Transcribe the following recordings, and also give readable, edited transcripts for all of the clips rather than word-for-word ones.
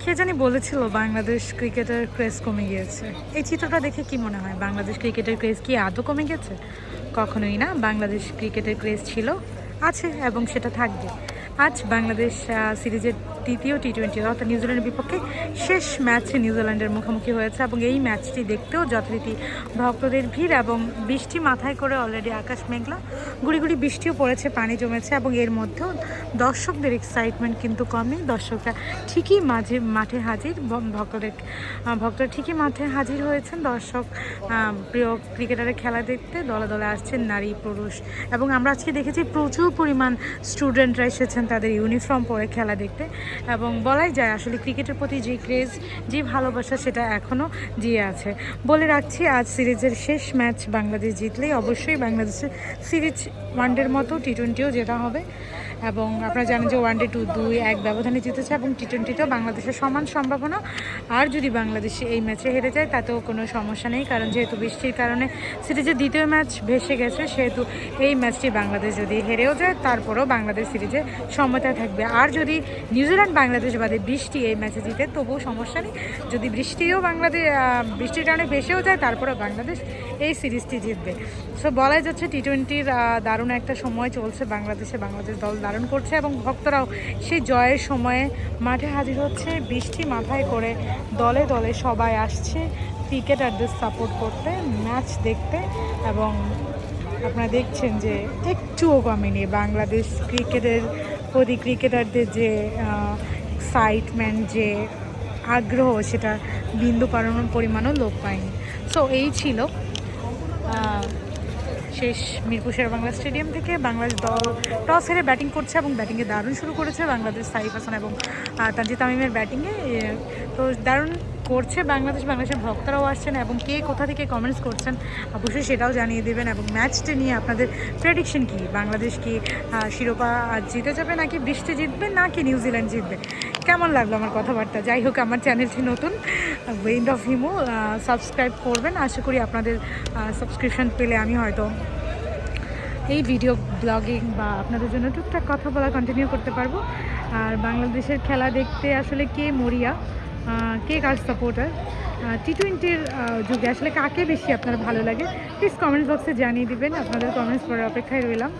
কে জানি বলেছিল বাংলাদেশ ক্রিকেটের ক্রেজ কমে গিয়েছে। এই চিত্রটা দেখে কি মনে হয়, বাংলাদেশ ক্রিকেটের ক্রেজ কি আদৌ কমে গেছে? কখনোই না। বাংলাদেশ ক্রিকেটের ক্রেজ ছিল, আছে এবং সেটা থাকবে। আজ বাংলাদেশ সিরিজের তৃতীয় টি-20 অর্থাৎ নিউজিল্যান্ডের বিপক্ষে শেষ ম্যাচে নিউজিল্যান্ডের মুখোমুখি হয়েছে এবং এই ম্যাচটি দেখতেও যথারীতি ভক্তদের ভিড় এবং বৃষ্টি মাথায় করে অলরেডি আকাশ মেঘলা, গুড়ি গুড়ি বৃষ্টিও পড়েছে, পানি জমেছে এবং এর মধ্যেও দর্শকদের এক্সাইটমেন্ট কিন্তু কমে। দর্শকরা ঠিকই মাঠে হাজির, ভক্তরা ঠিকই মাঠে হাজির হয়েছেন। দর্শক প্রিয় ক্রিকেটারের খেলা দেখতে দলে দলে আসছেন, নারী পুরুষ, এবং আমরা আজকে দেখেছি প্রচুর পরিমাণ স্টুডেন্টরা এসেছেন তাদের ইউনিফর্ম পরে খেলা দেখতে। এবং বলাই যায় আসলে ক্রিকেটের প্রতি যে ক্রেজ, যে ভালোবাসা সেটা এখনও জিয়ে আছে। বলে রাখছি, আজ সিরিজের শেষ ম্যাচ বাংলাদেশ জিতলেই অবশ্যই বাংলাদেশের সিরিজ ওয়ানডের মতো টি-20ও জেতা হবে। এবং আপনারা জানেন যে ওয়ানডে 2-1 ব্যবধানে জিতেছে এবং টি-20তেও বাংলাদেশের সমান সম্ভাবনা। আর যদি বাংলাদেশ এই ম্যাচে হেরে যায় তাতেও কোনো সমস্যা নেই, কারণ যেহেতু বৃষ্টির কারণে সিরিজের দ্বিতীয় ম্যাচ ভেসে গেছে, সেহেতু এই ম্যাচটি বাংলাদেশ যদি হেরেও যায় তারপরেও বাংলাদেশ সিরিজে সমতায় থাকবে। আর যদি নিউজিল্যান্ড বাংলাদেশ বাদে বৃষ্টি এই ম্যাচে জিতে তবুও সমস্যা নেই। যদি বৃষ্টির কারণে ভেসেও যায় তারপরেও বাংলাদেশ এই সিরিজটি জিতবে। সো বলাই যাচ্ছে টি-20র দারুণ একটা সময় চলছে বাংলাদেশে। বাংলাদেশ দল দারুণ করছে এবং ভক্তরাও সেই জয়ের সময়ে মাঠে হাজির হচ্ছে, বৃষ্টি মাথায় করে দলে দলে সবাই আসছে ক্রিকেটারদের সাপোর্ট করতে, ম্যাচ দেখতে। এবং আপনারা দেখছেন যে একটুও কমেনি বাংলাদেশ ক্রিকেটের প্রতি, ক্রিকেটারদের যে এক্সাইটমেন্ট, যে আগ্রহ, সেটা বিন্দু পরিমাণও লোপ পায়নি। সো এই ছিল শেষ মিরপুর শেরেবাংলা স্টেডিয়াম থেকে। বাংলাদেশ দল টস হেরে ব্যাটিং করছে এবং ব্যাটিংয়ে দারুণ শুরু করেছে বাংলাদেশ। সাইফ হাসান এবং তানজিদ তামিমের ব্যাটিংয়ে তো দারুণ করছে বাংলাদেশের ভক্তরাও আসছেন এবং কে কোথা থেকে কমেন্টস করছেন অবশ্যই সেটাও জানিয়ে দেবেন। এবং ম্যাচটা নিয়ে আপনাদের প্রেডিকশন কি? বাংলাদেশ কি শিরোপা জিতে যাবে, নাকি বৃষ্টি জিতবে, নাকি নিউজিল্যান্ড জিতবে? কেমন লাগলো আমার কথাবার্তা? যাই হোক, আমার চ্যানেলটি নতুন, উইন্ড অফ হিমু, সাবস্ক্রাইব করবেন। আশা করি আপনাদের সাবস্ক্রিপশন পেলে আমি হয়তো এই ভিডিও ব্লগিং বা আপনাদের জন্য টুকটাক কথা বলা কন্টিনিউ করতে পারবো। আর বাংলাদেশের খেলা দেখতে আসলে কে মরিয়া, কে কার সাপোর্টার, টি-20র যুগে আসলে কাকে বেশি আপনার ভালো লাগে, প্লিজ কমেন্টস বক্সে জানিয়ে দিবেন। আপনাদের কমেন্টস পড়ার অপেক্ষায় রইলাম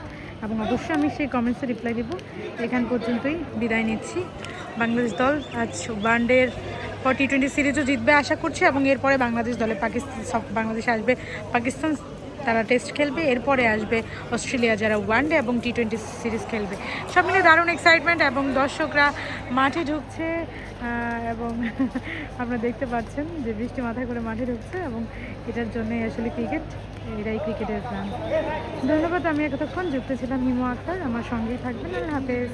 এবং অবশ্যই আমি সেই কমেন্টসে রিপ্লাই দেব। এখান পর্যন্তই বিদায় নিচ্ছি। বাংলাদেশ দল আজ ওয়ানডের পর টি-20 সিরিজও জিতবে আশা করছি এবং এরপরে বাংলাদেশ দলে বাংলাদেশে আসবে পাকিস্তান, তারা টেস্ট খেলবে, এরপরে আসবে অস্ট্রেলিয়া, যারা ওয়ানডে এবং টি-20 সিরিজ খেলবে। সব মিলে দারুণ এক্সাইটমেন্ট এবং দর্শকরা মাঠে ঢুকছে এবং আপনারা দেখতে পাচ্ছেন যে বৃষ্টি মাথায় করে মাঠে ঢুকছে এবং এটার জন্যই আসলে এটাই ক্রিকেটের প্রাণ। ধন্যবাদ। আমি এতক্ষণ যুক্ত ছিলাম হিমু আক্তার, আমার সঙ্গেই থাকবেন। আল্লাহ হাফেজ।